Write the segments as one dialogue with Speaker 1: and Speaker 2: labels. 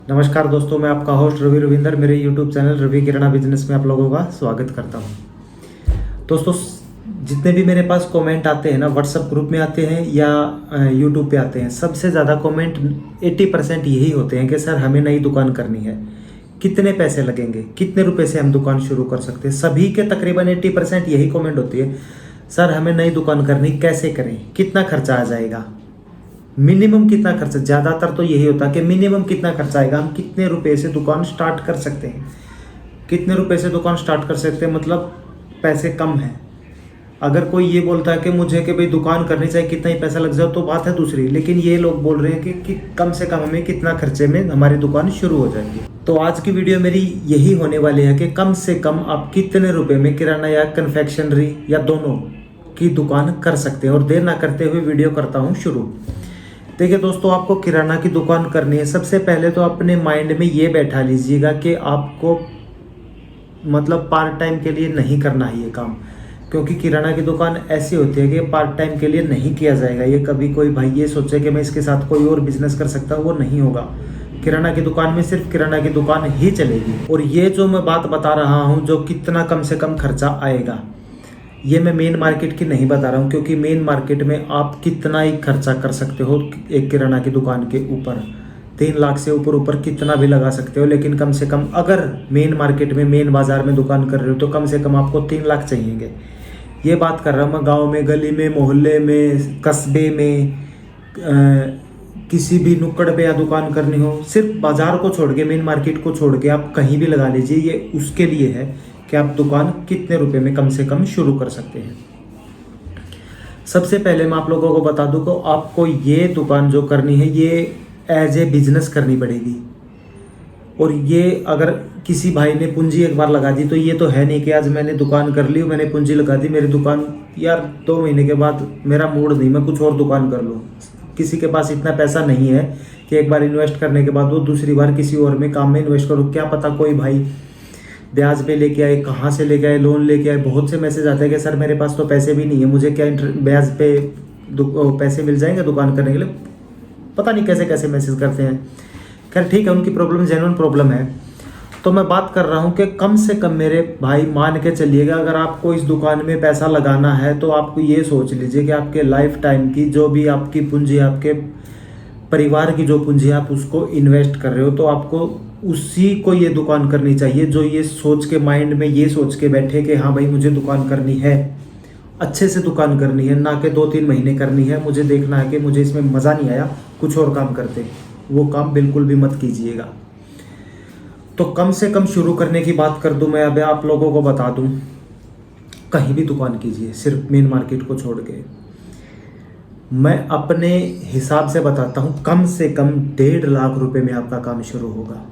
Speaker 1: नमस्कार दोस्तों, मैं आपका होस्ट रवि रविंदर मेरे YouTube चैनल रवि किराना बिजनेस में आप लोगों का स्वागत करता हूं। दोस्तों, जितने भी मेरे पास कमेंट आते हैं ना, व्हाट्सएप ग्रुप में आते हैं या YouTube पे आते हैं, सबसे ज़्यादा कमेंट 80% यही होते हैं कि सर हमें नई दुकान करनी है, कितने पैसे लगेंगे, कितने रुपए से हम दुकान शुरू कर सकते हैं। सभी के तकरीबन 80% यही कमेंट होती है, सर हमें नई दुकान करनी, कैसे करें, कितना खर्चा आ जाएगा, मिनिमम कितना खर्चा। ज़्यादातर तो यही होता है कि मिनिमम कितना खर्चा आएगा, हम कितने रुपए से दुकान स्टार्ट कर सकते हैं, कितने रुपए से दुकान स्टार्ट कर सकते हैं, मतलब पैसे कम हैं। अगर कोई ये बोलता है कि मुझे कि भाई दुकान करनी चाहिए, कितना ही पैसा लग जाए, तो बात है दूसरी। लेकिन ये लोग बोल रहे हैं कि कम से कम हमें कितना खर्चे में हमारी दुकान शुरू हो जाएगी। तो आज की वीडियो मेरी यही होने वाली है कि कम से कम आप कितने रुपए में किराना या कन्फेक्शनरी या दोनों की दुकान कर सकते हैं। और देर ना करते हुए वीडियो करता हूँ शुरू। देखिए दोस्तों, आपको किराना की दुकान करनी है, सबसे पहले तो अपने माइंड में ये बैठा लीजिएगा कि आपको मतलब पार्ट टाइम के लिए नहीं करना है ये काम। क्योंकि किराना की दुकान ऐसी होती है कि पार्ट टाइम के लिए नहीं किया जाएगा। ये कभी कोई भाई ये सोचे कि मैं इसके साथ कोई और बिजनेस कर सकता हूँ, वो नहीं होगा। किराना की दुकान में सिर्फ किराना की दुकान ही चलेगी। और ये जो मैं बात बता रहा हूँ, जो कितना कम से कम खर्चा आएगा, ये मैं मेन मार्केट की नहीं बता रहा हूँ। क्योंकि मेन मार्केट में आप कितना ही खर्चा कर सकते हो एक किराना की दुकान के ऊपर, 3 लाख से ऊपर कितना भी लगा सकते हो। लेकिन कम से कम अगर मेन मार्केट में, मेन बाज़ार में दुकान कर रहे हो, तो कम से कम आपको 3 लाख चाहिएंगे। ये बात कर रहा हूँ मैं गाँव में, गली में, मोहल्ले में, कस्बे में, किसी भी नुक्कड़ पे या दुकान करनी हो, सिर्फ बाज़ार को छोड़ के, मेन मार्केट को छोड़ के आप कहीं भी लगा लीजिए। ये उसके लिए है कि आप दुकान कितने रुपए में कम से कम शुरू कर सकते हैं। सबसे पहले मैं आप लोगों को बता दूं कि आपको ये दुकान जो करनी है, ये एज ए बिजनेस करनी पड़ेगी। और ये अगर किसी भाई ने पूंजी एक बार लगा दी, तो ये तो है नहीं कि आज मैंने दुकान कर ली, मैंने पूंजी लगा दी, मेरी दुकान यार 2 महीने के बाद मेरा मूड नहीं, मैं कुछ और दुकान कर लूँ। किसी के पास इतना पैसा नहीं है कि एक बार इन्वेस्ट करने के बाद वो दूसरी बार किसी और में काम में इन्वेस्ट करूँ। क्या पता कोई भाई ब्याज पे लेके आए, कहाँ से लेके आए, लोन लेके आए। बहुत से मैसेज आते हैं कि सर मेरे पास तो पैसे भी नहीं है, मुझे क्या ब्याज पे पैसे मिल जाएंगे दुकान करने के लिए। पता नहीं कैसे कैसे मैसेज करते हैं। खैर ठीक है, उनकी प्रॉब्लम जेन्युइन प्रॉब्लम है। तो मैं बात कर रहा हूँ कि कम से कम मेरे भाई मान के चलिएगा, अगर आपको इस दुकान में पैसा लगाना है, तो आपको ये सोच लीजिए कि आपके लाइफ टाइम की जो भी आपकी पूंजी, आपके परिवार की जो पूंजी आप उसको इन्वेस्ट कर रहे हो, तो आपको उसी को ये दुकान करनी चाहिए। जो ये सोच के माइंड में ये सोच के बैठे कि हाँ भाई मुझे दुकान करनी है, अच्छे से दुकान करनी है, ना कि 2-3 महीने करनी है, मुझे देखना है कि मुझे इसमें मज़ा नहीं आया, कुछ और काम करते। वो काम बिल्कुल भी मत कीजिएगा। तो कम से कम शुरू करने की बात कर दूं मैं, अब आप लोगों को बता दूं, कहीं भी दुकान कीजिए, सिर्फ मेन मार्केट को छोड़ के। मैं अपने हिसाब से बताता हूं, कम से कम 1.5 लाख रुपए में आपका काम शुरू होगा।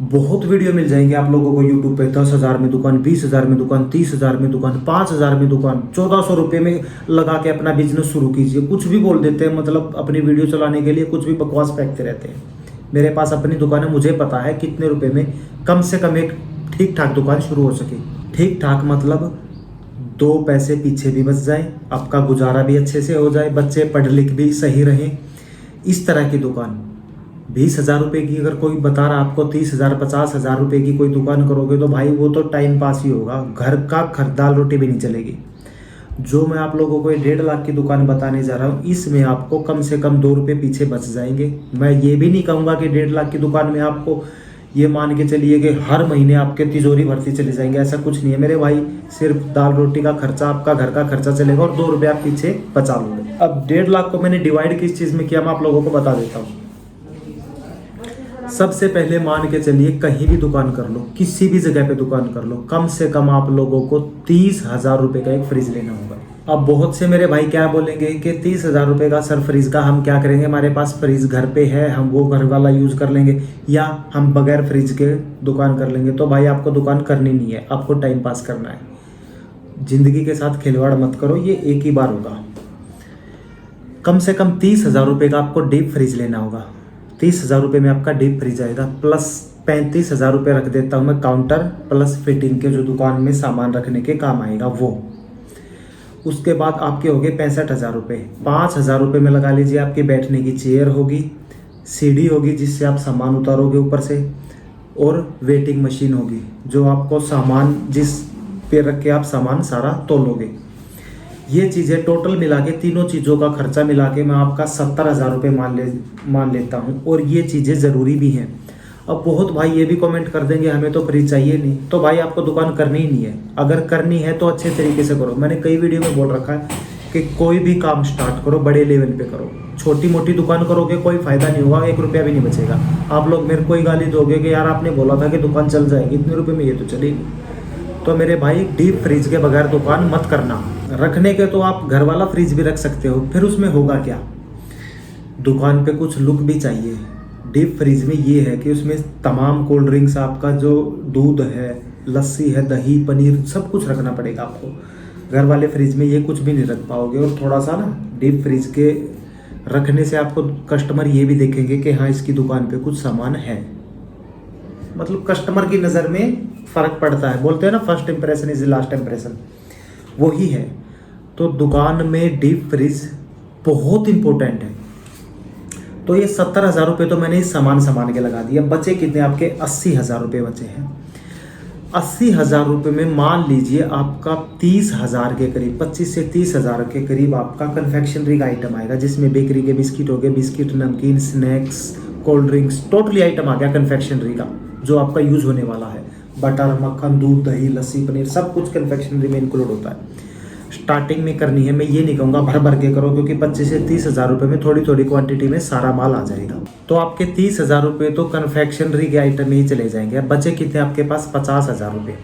Speaker 1: बहुत वीडियो मिल जाएंगे आप लोगों को यूट्यूब पे, 10,000 में दुकान, 20,000 में दुकान, 30,000 में दुकान, 5,000 में दुकान, 1,400 रुपये में लगा के अपना बिजनेस शुरू कीजिए। कुछ भी बोल देते हैं, मतलब अपनी वीडियो चलाने के लिए कुछ भी बकवास फेंकते रहते हैं। मेरे पास अपनी दुकान है, मुझे पता है कितने रुपए में कम से कम एक ठीक ठाक दुकान शुरू हो सके। ठीक ठाक मतलब 2 पैसे पीछे भी बच जाए, आपका गुजारा भी अच्छे से हो जाए, बच्चे पढ़ लिख भी सही रहें। इस तरह की दुकान 20,000 रुपये की अगर कोई बता रहा आपको 30,000, 50,000 रुपये की कोई दुकान करोगे, तो भाई वो तो टाइम पास ही होगा, घर का दाल रोटी भी नहीं चलेगी। जो मैं आप लोगों को 1.5 लाख की दुकान बताने जा रहा हूँ, इसमें आपको कम से कम 2 रुपये पीछे बच जाएंगे। मैं ये भी नहीं कहूँगा कि 1.5 लाख की दुकान में आपको ये मान के चलिए कि हर महीने आपके तिजोरी भरती चले जाएंगे, ऐसा कुछ नहीं है मेरे भाई। सिर्फ दाल रोटी का खर्चा, आपका घर का खर्चा चलेगा और 2 रुपये आप पीछे बचा लोगे। अब 1.5 लाख को मैंने डिवाइड किस चीज़ में किया, मैं आप लोगों को बता देता हूँ। सबसे पहले मान के चलिए कहीं भी दुकान कर लो, किसी भी जगह पे दुकान कर लो, कम से कम आप लोगों को 30,000 रुपये का एक फ्रिज लेना होगा। अब बहुत से मेरे भाई क्या बोलेंगे कि 30,000 रुपये का सर फ्रिज का हम क्या करेंगे, हमारे पास फ्रिज घर पे है, हम वो घर वाला यूज़ कर लेंगे, या हम बगैर फ्रिज के दुकान कर लेंगे। तो भाई आपको दुकान करनी नहीं है, आपको टाइम पास करना है। ज़िंदगी के साथ खिलवाड़ मत करो, ये एक ही बार होगा। कम से कम 30,000 रुपये का आपको डीप फ्रिज लेना होगा। 30,000 रुपये में आपका डीप फ्रिज आएगा, प्लस 35,000 रुपये रख देता हूँ मैं काउंटर प्लस फिटिंग के, जो दुकान में सामान रखने के काम आएगा वो। उसके बाद आपके हो गए 65,000 रुपये। 5,000 रुपये में लगा लीजिए आपकी बैठने की चेयर होगी, सीढ़ी होगी जिससे आप सामान उतारोगे ऊपर से, और वेटिंग मशीन होगी जो आपको सामान जिस पे रख के आप सामान सारा तोलोगे। ये चीज़ें टोटल मिला के, तीनों चीज़ों का खर्चा मिला के मैं आपका 70,000 रुपये मान लेता हूँ, और ये चीज़ें ज़रूरी भी हैं। अब बहुत भाई ये भी कमेंट कर देंगे हमें तो फ्रिज चाहिए नहीं, तो भाई आपको दुकान करनी ही नहीं है। अगर करनी है तो अच्छे तरीके से करो। मैंने कई वीडियो में बोल रखा है कि कोई भी काम स्टार्ट करो बड़े लेवल पे करो। छोटी मोटी दुकान करोगे कोई फायदा नहीं होगा, 1 रुपया भी नहीं बचेगा। आप लोग मेरे को ही गाली दोगे कि यार आपने बोला था कि दुकान चल जाएगी, इतने रुपए में ये तो चलेगी। तो मेरे भाई डीप फ्रिज के बगैर दुकान मत करना। रखने के तो आप घर वाला फ्रिज भी रख सकते हो, फिर उसमें होगा क्या, दुकान पे कुछ लुक भी चाहिए। डीप फ्रिज में ये है कि उसमें तमाम कोल्ड ड्रिंक्स, आपका जो दूध है, लस्सी है, दही, पनीर, सब कुछ रखना पड़ेगा आपको। घर वाले फ्रिज में ये कुछ भी नहीं रख पाओगे। और थोड़ा सा ना डीप फ्रिज के रखने से आपको कस्टमर ये भी देखेंगे कि हाँ इसकी दुकान पे कुछ सामान है, मतलब कस्टमर की नज़र में फ़र्क पड़ता है। बोलते हैं ना first impression is last impression, वही है। तो दुकान में डीप फ्रिज बहुत इंपॉर्टेंट है। तो ये 70,000 रुपये तो मैंने इस सामान के लगा दिया। बचे कितने आपके? 80,000 रुपये बचे हैं। 80,000 रुपये में मान लीजिए आपका 30,000 के करीब, 25 से 30,000 के करीब आपका कन्फेक्शनरी का आइटम आएगा, जिसमें बेकरी के बिस्किट हो गए, बिस्किट, नमकीन, snacks, cold drinks, totally item आ गया कन्फेक्शनरी का जो आपका यूज़ होने वाला है। बटर, मक्खन, दूध, दही, लस्सी, पनीर, सब कुछ कन्फेक्शनरी में इंक्लूड होता है। स्टार्टिंग में करनी है, मैं ये नहीं कहूँगा भर भर के करो, क्योंकि 25 से 30,000 रुपये में थोड़ी थोड़ी क्वांटिटी में सारा माल आ जाएगा। तो आपके 30,000 रुपये तो कन्फेक्शनरी के आइटम में ही चले जाएंगे। अब बचे कितने आपके पास? 50,000 रुपये।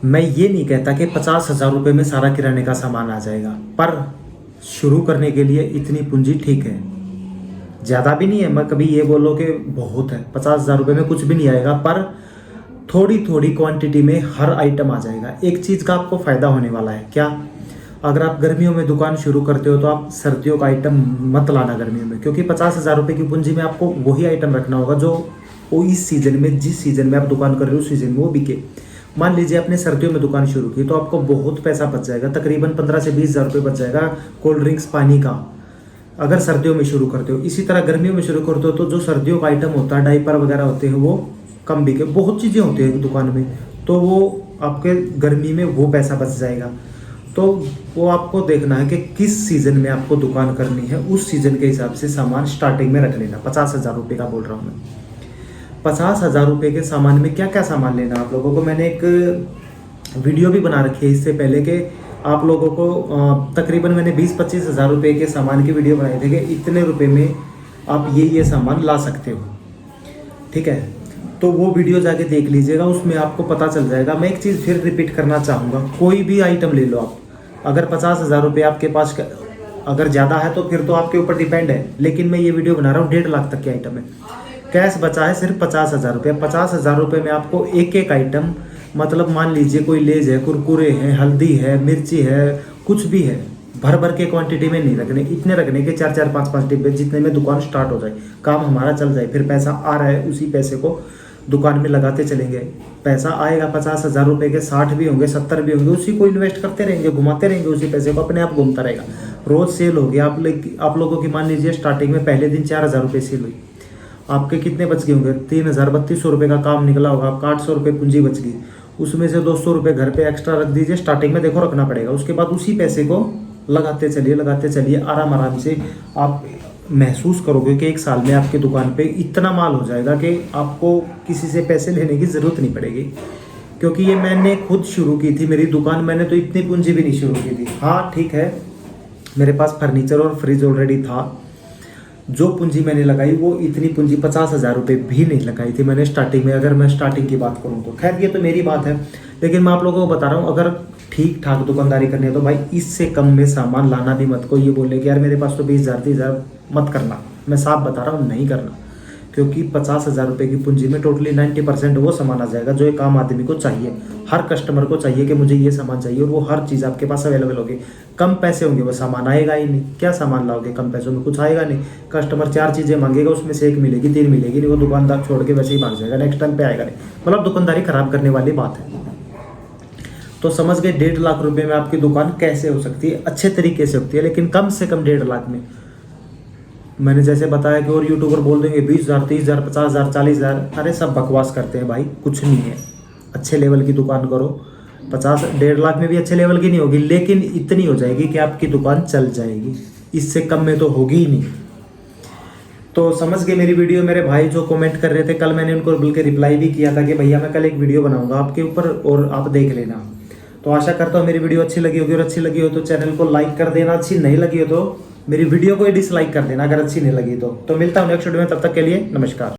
Speaker 1: मैं ये नहीं कहता कि 50,000 रुपये में सारा किराने का सामान आ जाएगा, पर शुरू करने के लिए इतनी पूंजी ठीक है, ज़्यादा भी नहीं है। मैं कभी ये बोलो कि बहुत है, 50,000 रुपये में कुछ भी नहीं आएगा, पर थोड़ी थोड़ी क्वांटिटी में हर आइटम आ जाएगा। एक चीज़ का आपको फ़ायदा होने वाला है क्या? अगर आप गर्मियों में दुकान शुरू करते हो तो आप सर्दियों का आइटम मत लाना गर्मियों में, क्योंकि 50,000 रुपये की पूंजी में आपको वही आइटम रखना होगा जो वो इस सीज़न में, जिस सीज़न में आप दुकान कर रहे हो उस सीज़न में वो बिके। मान लीजिए आपने सर्दियों में दुकान शुरू की तो आपको बहुत पैसा बच जाएगा, तकरीबन 15 से 20,000 रुपये बच जाएगा कोल्ड ड्रिंक्स, पानी का, अगर सर्दियों में शुरू करते हो। इसी तरह गर्मियों में शुरू करते हो तो जो सर्दियों का आइटम होता है, डाइपर वगैरह होते हैं, वो कम बिके। बहुत चीज़ें होती हैं दुकान में, तो वो आपके गर्मी में वो पैसा बच जाएगा। तो वो आपको देखना है कि किस सीज़न में आपको दुकान करनी है, उस सीज़न के हिसाब से सामान स्टार्टिंग में रख लेना। 50,000 रुपये का बोल रहा हूँ मैं। 50,000 रुपये के सामान में क्या क्या सामान लेना आप लोगों को, मैंने एक वीडियो भी बना रखी है इससे पहले कि आप लोगों को तकरीबन मैंने 20-25 हज़ार रुपये के सामान की वीडियो बनाई थी कि इतने रुपये में आप ये सामान ला सकते हो। ठीक है, तो वो वीडियो जाके देख लीजिएगा, उसमें आपको पता चल जाएगा। मैं एक चीज़ फिर रिपीट करना चाहूँगा, कोई भी आइटम ले लो आप, अगर 50,000 रुपये आपके पास अगर ज़्यादा है तो फिर तो आपके ऊपर डिपेंड है, लेकिन मैं ये वीडियो बना रहा हूँ 1.5 लाख तक के आइटम है। कैश बचा है सिर्फ 50,000 रुपये। 50,000 रुपये में आपको एक एक आइटम, मतलब मान लीजिए कोई लेज है, कुरकुरे हैं, हल्दी है, मिर्ची है, कुछ भी है, भर भर के क्वांटिटी में नहीं रखने, इतने रखने के 4-4, 5-5 डिब्बे, जितने में दुकान स्टार्ट हो जाए, काम हमारा चल जाए, फिर पैसा आ रहा है उसी पैसे को दुकान में लगाते चलेंगे। पैसा आएगा 50,000 रुपये के, 60 भी होंगे, 70 भी होंगे, उसी को इन्वेस्ट करते रहेंगे, घुमाते रहेंगे, उसी पैसे को अपने आप घूमता रहेगा। रोज़ सेल होगी आप लोगों की, मान लीजिए स्टार्टिंग में पहले दिन 4,000 रुपये सेल हुई, आपके कितने बच गए होंगे? 3,000-3,200 रुपये का काम निकला होगा, आपका 800 रुपये पूंजी बच गई। उसमें से 200 रुपये घर पे एक्स्ट्रा रख दीजिए, स्टार्टिंग में देखो रखना पड़ेगा। उसके बाद उसी पैसे को लगाते चलिए, आराम से आप महसूस करोगे कि 1 साल में आपके दुकान पे इतना माल हो जाएगा कि आपको किसी से पैसे लेने की ज़रूरत नहीं पड़ेगी। क्योंकि ये मैंने खुद शुरू की थी मेरी दुकान, मैंने तो इतनी पूंजी भी नहीं शुरू की थी। हाँ ठीक है, मेरे पास फर्नीचर और फ्रिज ऑलरेडी था। जो पूंजी मैंने लगाई वो इतनी पूंजी 50,000 रुपये भी नहीं लगाई थी मैंने स्टार्टिंग में। अगर मैं स्टार्टिंग की बात करूँ तो खैर ये तो मेरी बात है, लेकिन मैं आप लोगों को बता रहा हूँ, अगर ठीक ठाक दुकानदारी करनी है तो भाई इससे कम में सामान लाना भी मत। कोई ये बोले कि यार मेरे पास तो 20,000 30,000, मत करना। मैं साफ बता रहा हूँ, नहीं करना, क्योंकि 50,000 रुपये की पूंजी में टोटली 90% वो सामान आ जाएगा जो एक आम आदमी को चाहिए। हर कस्टमर को चाहिए कि मुझे ये सामान चाहिए, और वो हर चीज़ आपके पास अवेलेबल होगी। कम पैसे होंगे वो सामान आएगा ही नहीं। क्या सामान लाओगे कम पैसों में? कुछ आएगा नहीं। कस्टमर 4 चीज़ें मांगेगा, उसमें से 1 मिलेगी, 3 मिलेगी नहीं, वो दुकानदार छोड़ के वैसे ही भाग जाएगा, नेक्स्ट टाइम पे आएगा नहीं। मतलब दुकानदारी खराब करने वाली बात है। तो समझ गए 1.5 लाख रुपये में आपकी दुकान कैसे हो सकती है? अच्छे तरीके से होती है, लेकिन कम से कम 1.5 लाख में। मैंने जैसे बताया कि और यूट्यूबर बोल देंगे 20,000, 30,000, 50,000, 40,000, अरे सब बकवास करते हैं भाई, कुछ नहीं है। अच्छे लेवल की दुकान करो, 50 1.5 लाख में भी अच्छे लेवल की नहीं होगी, लेकिन इतनी हो जाएगी कि आपकी दुकान चल जाएगी, इससे कम में तो होगी ही नहीं। तो समझ गए मेरी वीडियो। मेरे भाई जो कमेंट कर रहे थे, कल मैंने उनको बल्कि रिप्लाई भी किया था कि भैया मैं कल एक वीडियो बनाऊंगा आपके ऊपर और आप देख लेना। तो आशा करता हूँ मेरी वीडियो अच्छी लगी होगी, और अच्छी लगी हो तो चैनल को लाइक कर देना, अच्छी नहीं लगी हो तो मेरी वीडियो को ही डिसलाइक कर देना अगर अच्छी नहीं लगी तो। मिलता हूँ नेक्स्ट वीडियो में, तब तक के लिए नमस्कार।